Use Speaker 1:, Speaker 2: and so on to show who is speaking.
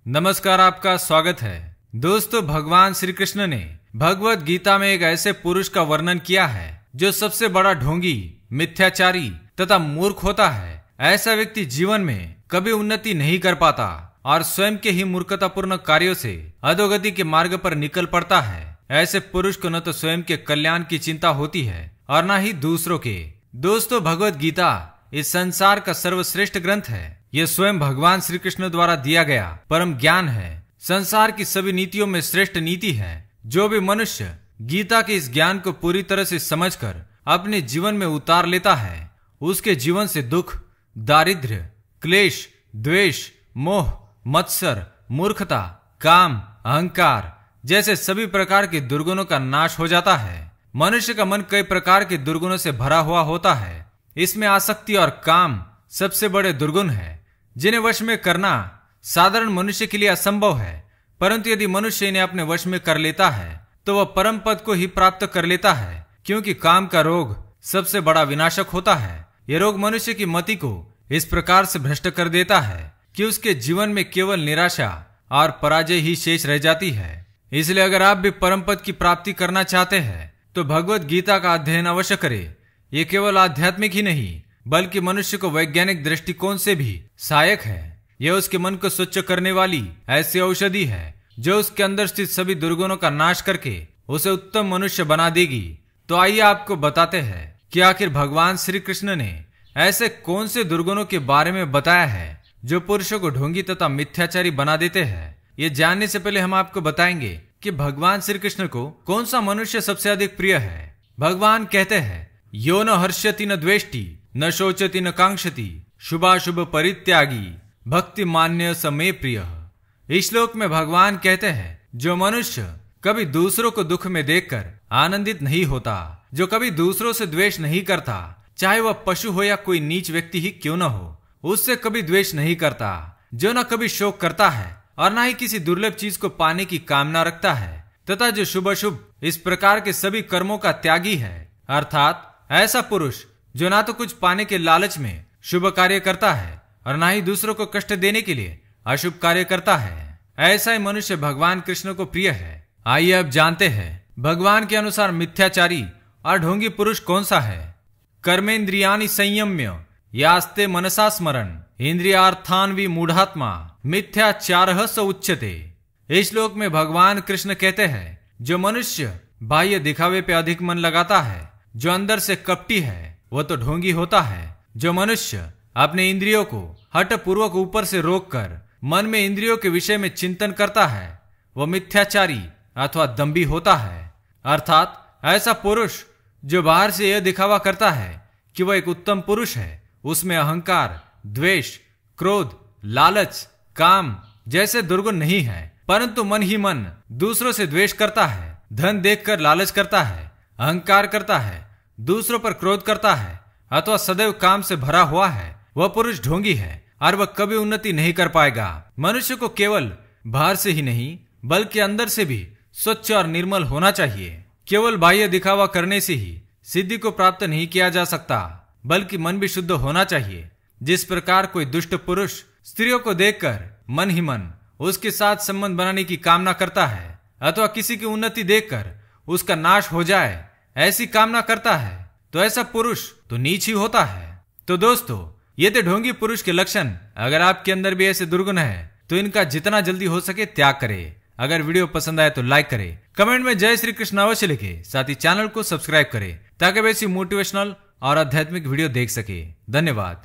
Speaker 1: नमस्कार, आपका स्वागत है। दोस्तों, भगवान श्री कृष्ण ने भगवत गीता में एक ऐसे पुरुष का वर्णन किया है जो सबसे बड़ा ढोंगी, मिथ्याचारी तथा मूर्ख होता है। ऐसा व्यक्ति जीवन में कभी उन्नति नहीं कर पाता और स्वयं के ही मूर्खतापूर्ण कार्यों से अधोगति के मार्ग पर निकल पड़ता है। ऐसे पुरुष को न तो स्वयं के कल्याण की चिंता होती है और न ही दूसरों के। दोस्तों, भगवत गीता इस संसार का सर्वश्रेष्ठ ग्रंथ है। यह स्वयं भगवान श्री कृष्ण द्वारा दिया गया परम ज्ञान है। संसार की सभी नीतियों में श्रेष्ठ नीति है। जो भी मनुष्य गीता के इस ज्ञान को पूरी तरह से समझकर अपने जीवन में उतार लेता है, उसके जीवन से दुख, दारिद्र्य, क्लेश, द्वेष, मोह, मत्सर, मूर्खता, काम, अहंकार जैसे सभी प्रकार के दुर्गुणों का नाश हो जाता है। मनुष्य का मन कई प्रकार के दुर्गुणों से भरा हुआ होता है। इसमें आसक्ति और काम सबसे बड़े दुर्गुण है, जिन्हें वश में करना साधारण मनुष्य के लिए असंभव है। परंतु यदि मनुष्य इन्हें अपने वश में कर लेता है तो वह परम पद को ही प्राप्त कर लेता है, क्योंकि काम का रोग सबसे बड़ा विनाशक होता है। यह रोग मनुष्य की मति को इस प्रकार से भ्रष्ट कर देता है कि उसके जीवन में केवल निराशा और पराजय ही शेष रह जाती है। इसलिए अगर आप भी परम पद की प्राप्ति करना चाहते हैं तो भगवत गीता का अध्ययन अवश्य करें। ये केवल आध्यात्मिक ही नहीं बल्कि मनुष्य को वैज्ञानिक दृष्टिकोण से भी सहायक है। यह उसके मन को स्वच्छ करने वाली ऐसी औषधि है जो उसके अंदर स्थित सभी दुर्गुणों का नाश करके उसे उत्तम मनुष्य बना देगी। तो आइए आपको बताते हैं कि आखिर भगवान श्री कृष्ण ने ऐसे कौन से दुर्गुणों के बारे में बताया है जो पुरुषों को ढोंगी तथा मिथ्याचारी बना देते हैं। ये जानने से पहले हम आपको बताएंगे कि भगवान श्री कृष्ण को कौन सा मनुष्य सबसे अधिक प्रिय है। भगवान कहते हैं, यो न हर्ष्यति न द्वेष्टि न शोचति न कांक्षति शुभाशुभ परित्यागी भक्ति मान्य समे प्रिय। इस श्लोक में भगवान कहते हैं, जो मनुष्य कभी दूसरों को दुख में देखकर आनंदित नहीं होता, जो कभी दूसरों से द्वेष नहीं करता, चाहे वह पशु हो या कोई नीच व्यक्ति ही क्यों न हो, उससे कभी द्वेष नहीं करता, जो न कभी शोक करता है और न ही किसी दुर्लभ चीज को पाने की कामना रखता है, तथा जो शुभ अशुभ इस प्रकार के सभी कर्मों का त्यागी है। अर्थात ऐसा पुरुष जो ना तो कुछ पाने के लालच में शुभ कार्य करता है और ना ही दूसरों को कष्ट देने के लिए अशुभ कार्य करता है, ऐसा ही मनुष्य भगवान कृष्ण को प्रिय है। आइए अब जानते हैं भगवान के अनुसार मिथ्याचारी और ढोंगी पुरुष कौन सा है। कर्मेंद्रियानि संयम्य यास्ते मनसा स्मरण इंद्रियार्थान विमूढ़ात्मा मिथ्याचारः स उच्यते। इस श्लोक में भगवान कृष्ण कहते हैं, जो मनुष्य बाह्य दिखावे पे अधिक मन लगाता है, जो अंदर से कपटी है, वह तो ढोंगी होता है। जो मनुष्य अपने इंद्रियों को हठ पूर्वक ऊपर से रोककर मन में इंद्रियों के विषय में चिंतन करता है, वह मिथ्याचारी अथवा दंभी होता है। अर्थात ऐसा पुरुष जो बाहर से यह दिखावा करता है कि वह एक उत्तम पुरुष है, उसमें अहंकार, द्वेष, क्रोध, लालच, काम जैसे दुर्गुण नहीं है, परंतु मन ही मन दूसरों से द्वेष करता है, धन देखकर लालच करता है, अहंकार करता है, दूसरों पर क्रोध करता है अथवा सदैव काम से भरा हुआ है, वह पुरुष ढोंगी है और वह कभी उन्नति नहीं कर पाएगा। मनुष्य को केवल बाहर से ही नहीं बल्कि अंदर से भी स्वच्छ और निर्मल होना चाहिए। केवल बाह्य दिखावा करने से ही सिद्धि को प्राप्त नहीं किया जा सकता, बल्कि मन भी शुद्ध होना चाहिए। जिस प्रकार कोई दुष्ट पुरुष स्त्रियों को देखकर मन ही मन उसके साथ संबंध बनाने की कामना करता है अथवा किसी की उन्नति देखकर उसका नाश हो जाए ऐसी कामना करता है, तो ऐसा पुरुष तो नीच ही होता है। तो दोस्तों, ये थे ढोंगी पुरुष के लक्षण। अगर आपके अंदर भी ऐसे दुर्गुण है तो इनका जितना जल्दी हो सके त्याग करें। अगर वीडियो पसंद आए तो लाइक करें, कमेंट में जय श्री कृष्ण अवश्य लिखें, साथ ही चैनल को सब्सक्राइब करें ताकि वैसी मोटिवेशनल और आध्यात्मिक वीडियो देख सके। धन्यवाद।